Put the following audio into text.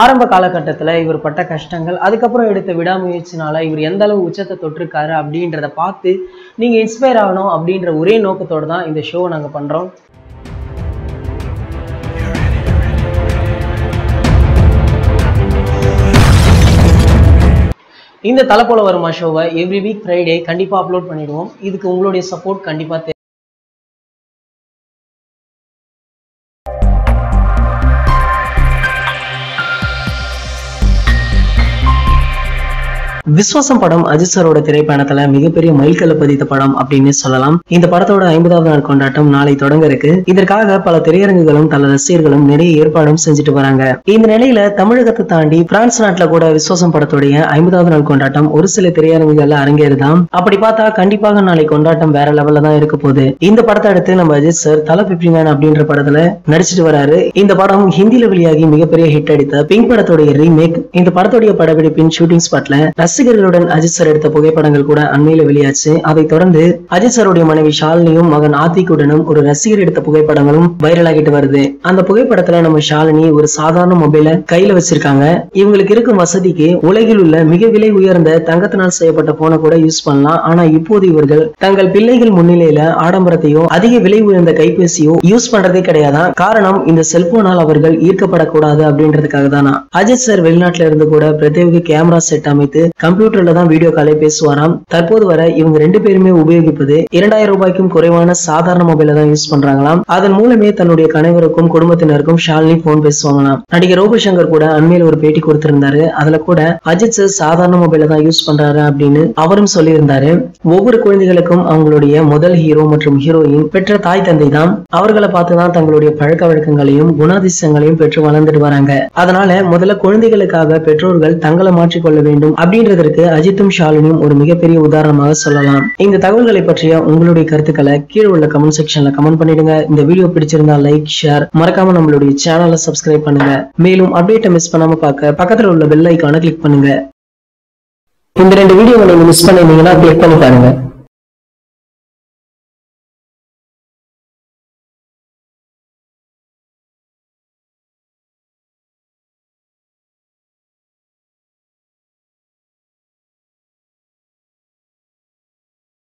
ஆரம்ப காலகட்டத்துல இவர் பட்ட கஷ்டங்கள், அதுக்கப்புறம் எடுத்த விடாமுயற்சினால இவர் எந்த அளவு உச்சத்தை தொட்டிருக்காரு அப்படின்றத பார்த்து நீங்க இன்ஸ்பயர் ஆகணும் அப்படின்ற ஒரே நோக்கத்தோட தான் இந்த ஷோவை நாங்க பண்றோம். இந்த தலை போல வருமா ஷோவை எவ்ரி வீக் ஃப்ரைடே கண்டிப்பா அப்லோட் பண்ணிடுவோம். இதுக்கு உங்களுடைய சப்போர்ட் கண்டிப்பா தேவை. விஸ்வாசம் படம் அஜித் சாரோட திரைப்பயணத்துல மிகப்பெரிய மைல்கல்ல பதித்த படம் அப்படின்னு சொல்லலாம். இந்த படத்தோட 50வது நாள் கொண்டாட்டம் நாளை தொடங்க இருக்கு. இதற்காக பல திரையரங்குகளும் பல ரசிகர்களும் நிறைய ஏற்பாடும் செஞ்சுட்டு வராங்க. இந்த நிலையில தமிழகத்தை தாண்டி பிரான்ஸ் நாட்டுல கூட விஸ்வாசம் படத்துடைய 50வது நாள் கொண்டாட்டம் ஒரு சில திரையரங்குகள்ல அரங்கேறுதாம். அப்படி பார்த்தா கண்டிப்பாக நாளை கொண்டாட்டம் வேற லெவல்ல தான் இருக்க போகுது. இந்த படத்தை அடுத்து நம்ம அஜித் சார் தல 59 அப்படின்ற படத்துல நடிச்சிட்டு வராரு. இந்த படம் ஹிந்தியில வெளியாகி மிகப்பெரிய ஹிட் அடித்த பிங்க் படத்துடைய ரீமேக். இந்த படத்துடைய படப்பிடிப்பின் ஷூட்டிங் ஸ்பாட்ல ரசிகர்களுடன் அஜித் சார் எடுத்த புகைப்படங்கள் கூட அண்மையில வெளியாச்சு. அதை தொடர்ந்து அஜித் சாருடைய மனைவி ஷாலினியும் மகன் ஆத்திக்குடனும் ஒரு ரசிகர் எடுத்த புகைப்படங்களும் வைரல் ஆகிட்டு வருது. அந்த புகைப்படத்துல நம்ம ஷாலினி ஒரு சாதாரண மொபைல கையில வச்சிருக்காங்க. இவங்களுக்கு இருக்கும் வசதிக்கு உலகில் உள்ள மிக விலை உயர்ந்த தங்கத்தினால் செய்யப்பட்ட போனை கூட யூஸ் பண்ணலாம். ஆனா இப்போது இவர்கள் தங்கள் பிள்ளைகள் முன்னிலையில ஆடம்பரத்தையோ அதிக விலை உயர்ந்த கைபேசியோ யூஸ் பண்றதே கிடையாதான். காரணம் இந்த செல்போனால் அவர்கள் ஈர்க்கப்படக்கூடாது அப்படின்றதுக்காக தானா. அஜித் சார் வெளிநாட்டுல இருந்து கூட பிரத்யேக கேமரா செட் அமைத்து கம்ப்யூட்டர்ல தான் வீடியோ காலை பேசுவாராம். தற்போது வரை இவங்க 2 பேருமே உபயோகிப்பது 2000 ரூபாய்க்கும் குறைவான சாதாரண மொபைல தான் யூஸ் பண்றாங்களாம். அதன் மூலமே தன்னுடைய கணவருக்கும் குடும்பத்தினருக்கும் ஷாலினி போன் பேசுவாங்களாம். நடிகர் ரோபோசங்கர் கூட அண்மையில் ஒரு பேட்டி கொடுத்திருந்தாரு. அதுல கூட அஜித் சார் சாதாரண மொபைல தான் யூஸ் பண்றாரு அப்படின்னு அவரும் சொல்லியிருந்தாரு. ஒவ்வொரு குழந்தைகளுக்கும் அவங்களுடைய முதல் ஹீரோ மற்றும் ஹீரோயின் பெற்ற தாய் தந்தை தான். அவர்களை பார்த்துதான் தங்களுடைய பழக்க வழக்கங்களையும் குணாதிசயங்களையும் பெற்று வளர்ந்துட்டு வராங்க. அதனால முதல்ல குழந்தைகளுக்காக பெற்றோர்கள் தங்களை மாற்றிக்கொள்ள வேண்டும் அப்படின்றதற்கு அஜித்தும் ஷாலினியும் ஒரு மிகப்பெரிய உதாரணமாக சொல்லலாம். இந்த தகவல்களை பற்றிய உங்களுடைய கருத்துக்களை கீழே உள்ள கமெண்ட் செக்ஷன்ல கமெண்ட் பண்ணிடுங்க. இந்த வீடியோ பிடிச்சிருந்தா லைக், ஷேர், மறக்காம நம்மளுடைய சேனலை சப்ஸ்கிரைப் பண்ணுங்க. மேலும் அப்டேட்டை மிஸ் பண்ணாம பார்க்க பக்கத்துல உள்ள பெல் ஐகானை கிளிக் பண்ணுங்க. இந்த 2 வீடியோவை நீங்க மிஸ் பண்ணிருந்தீங்கன்னா கிளிக் பண்ணி பாருங்க.